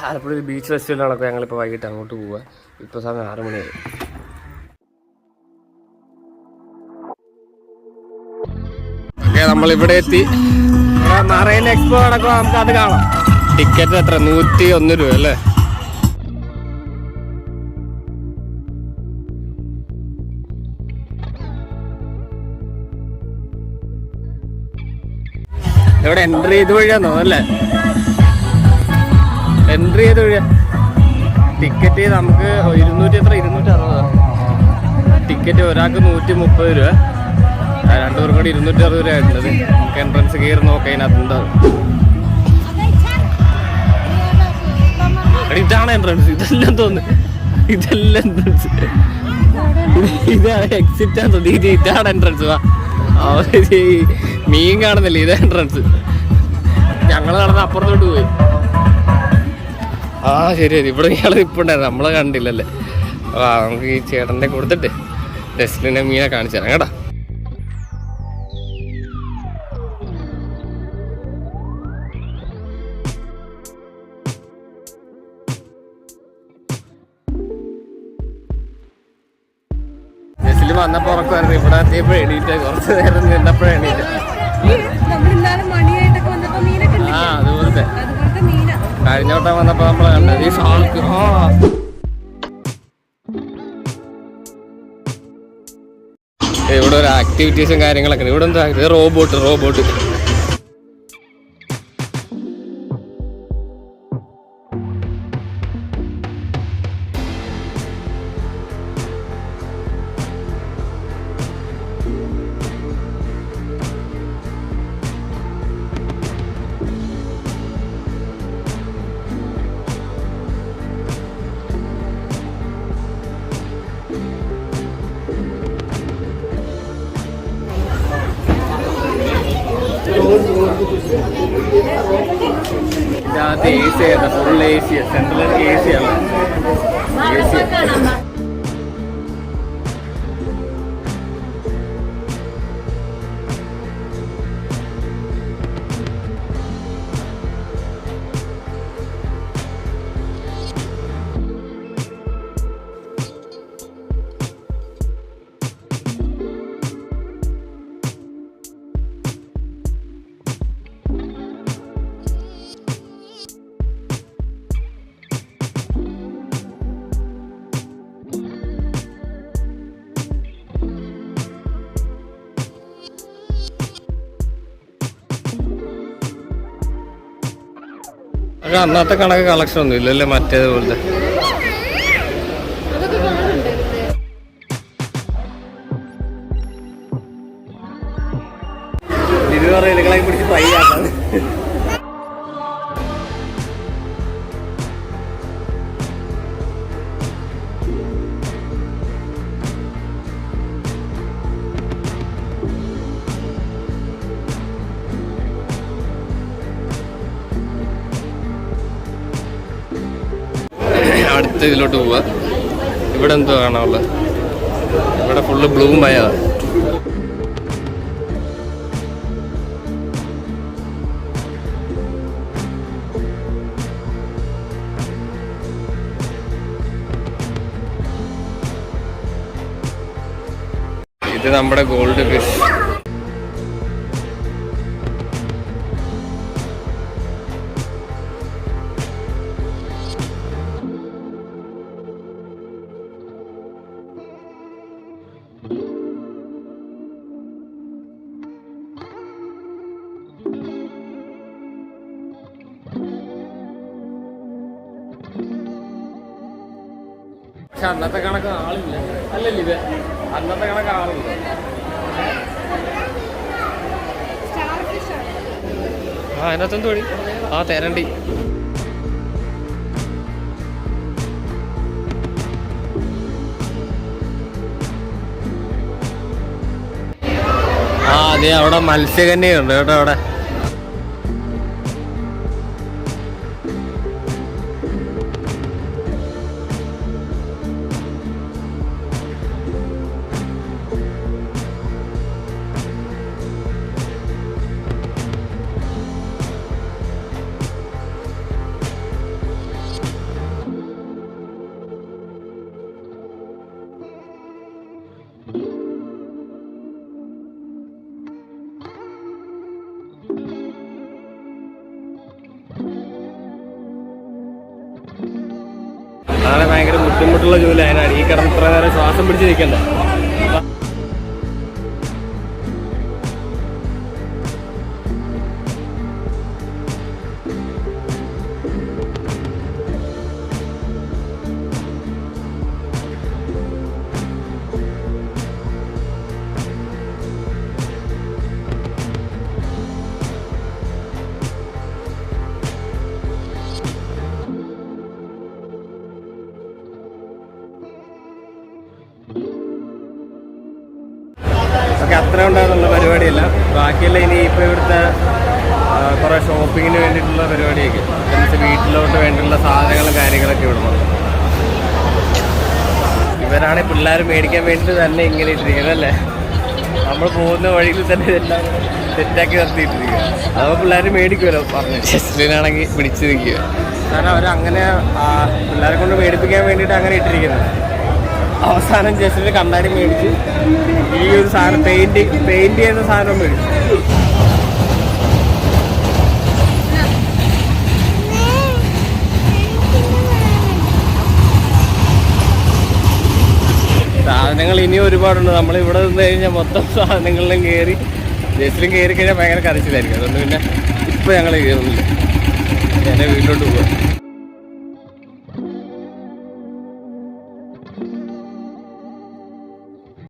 Alappuzha beach festival നടക്കുക. ഞങ്ങളിപ്പോൾ വൈകിട്ട് അങ്ങോട്ട് പോവുക. ഇപ്പോൾ സമയം 6 മണിയായി. ഓക്കെ, നമ്മളിവിടെ എത്തി. മറൈൻ എക്സ്പോ നടക്കുക, നമുക്ക് അത് കാണാം. ടിക്കറ്റ് എത്ര? 101 രൂപ അല്ലേ? ഇവിടെ എൻട്രി ചെയ്ത് വഴിയാന്നോ അല്ലേ? എൻട്രി ചെയ്ത് വഴിയാ. ടിക്കറ്റ് നമുക്ക് 260. ടിക്കറ്റ് ഒരാൾക്ക് 130 രൂപ, 2 പേർക്കും കൂടി 260 രൂപ ആയിട്ടുള്ളത്. നമുക്ക് എൻട്രൻസ് കയറി നോക്കാം അതിനകത്ത്. ഇതാണ് എൻട്രൻസ്. ഇതെല്ലാം തോന്നുന്നു, ഇതെല്ലാം എൻട്രൻസ്. ഇതാണ് എക്സിറ്റ് ആണ് തോന്നി. ഇതാണ് എൻട്രൻസ്. മീൻ കാണുന്നില്ലേ? ഇതാ എൻട്രൻസ്. ഞങ്ങൾ നടന്ന് അപ്പുറത്തോട്ട് പോയി. ശരി. ഇവിടെ ഇയാൾ ഇപ്പം ഉണ്ടായിരുന്നു, നമ്മളെ കണ്ടില്ലല്ലേ? നമുക്ക് ഈ ചേട്ടൻ്റെ കൊടുത്തിട്ട് ടെസ്റ്റിനെ മീനെ കാണിച്ചു തരാം കേട്ടോ. ടെസ്റ്റിൽ വന്നപ്പോൾ ഉറക്കമായിരുന്നു. ഇവിടെ എത്തിയപ്പോൾ എണീറ്റ് കുറച്ച് നേരം നിന്നപ്പോഴും എണീറ്റ്. അതുപോലത്തെ കഴിഞ്ഞ വട്ടം വന്നപ്പോ നമ്മളെ കണ്ടത് ഈ ഷാർക്ക്. ഇവിടെ ഒരു ആക്ടിവിറ്റീസും കാര്യങ്ങളൊക്കെ. ഇവിടെ എന്താ റോബോട്ട്. ഇതിനകത്ത് AC ആണ്, ഫുൾ AC, സെൻട്രൽ AC ആണ്. അന്നത്തെ കണക്ക് കളക്ഷൻ ഒന്നും ഇല്ലല്ലേ മറ്റേതുപോലത്തെ? ഇതുകളെ പിടിച്ച് ഫ്രൈ ആക്കാം. അടുത്ത ഇതിലോട്ട് പോവാ. ഇവിടെ എന്തോ കാണാനുള്ളത്? ഇവിടെ ഫുള്ള് ബ്ലൂം ആയതാണ്. ഇത് നമ്മുടെ ഗോൾഡ് ഫിഷ്. പക്ഷെ അന്നത്തെ കണക്ക് ആളില്ല അല്ലല്ലോ ഇത്. അന്നത്തെ കണക്ക് ആളില്ല. അതിനകത്തെന്ത് വഴി? തേരണ്ടി. അതെ, അവിടെ മത്സ്യകന്യയുണ്ട് കേട്ടോ. അവിടെ നാളെ ഭയങ്കര ബുദ്ധിമുട്ടുള്ള ജോലി അതിനാണ് ഈ കിടന്ന് ഇത്ര നേരം ശ്വാസം പിടിച്ച് നിൽക്കണ്ടേ. ഒക്കെ അത്ര ഉണ്ടാകുന്നുള്ള പരിപാടിയല്ല. ബാക്കിയെല്ലാം ഇനി ഇപ്പോൾ ഇവിടുത്തെ കുറേ ഷോപ്പിങ്ങിന് വേണ്ടിയിട്ടുള്ള പരിപാടിയൊക്കെ, എന്നിട്ട് വീട്ടിലോട്ട് വേണ്ടിയിട്ടുള്ള സാധനങ്ങളും കാര്യങ്ങളൊക്കെ ഇവിടണം. ഇവരാണ് പിള്ളേർ മേടിക്കാൻ വേണ്ടിയിട്ട് തന്നെ ഇങ്ങനെ ഇട്ടിരിക്കുന്നത് അല്ലേ. നമ്മൾ പോകുന്ന വഴിയിൽ തന്നെ ഇതെല്ലാം സെറ്റാക്കി നിർത്തിയിട്ടിരിക്കുക. അപ്പോൾ പിള്ളേർ മേടിക്കുമല്ലോ പറഞ്ഞു. ജസ്റ്റിനാണെങ്കിൽ പിടിച്ച് നിൽക്കുക. കാരണം അവരങ്ങനെ പിള്ളേരെ കൊണ്ട് മേടിപ്പിക്കാൻ വേണ്ടിയിട്ട് അങ്ങനെ ഇട്ടിരിക്കുന്നത്. അവസാനം ജസ്റ്റിന് കണ്ണാടി മേടിച്ച് ഈ ഒരു സാധനം പെയിന്റ് ചെയ്യുന്ന സാധനം മേടിച്ചു. സാധനങ്ങൾ ഇനിയും ഒരുപാടുണ്ട്. നമ്മളിവിടെ നിന്ന് കഴിഞ്ഞാൽ മൊത്തം സാധനങ്ങളിലും കയറി ജസ്റ്റിലും കയറി കഴിഞ്ഞാൽ ഭയങ്കര കരച്ചിലായിരിക്കും. അതുകൊണ്ട് പിന്നെ ഇപ്പോൾ ഞങ്ങൾ കയറുന്നില്ല, എൻ്റെ വീട്ടിലോട്ട് പോകാം.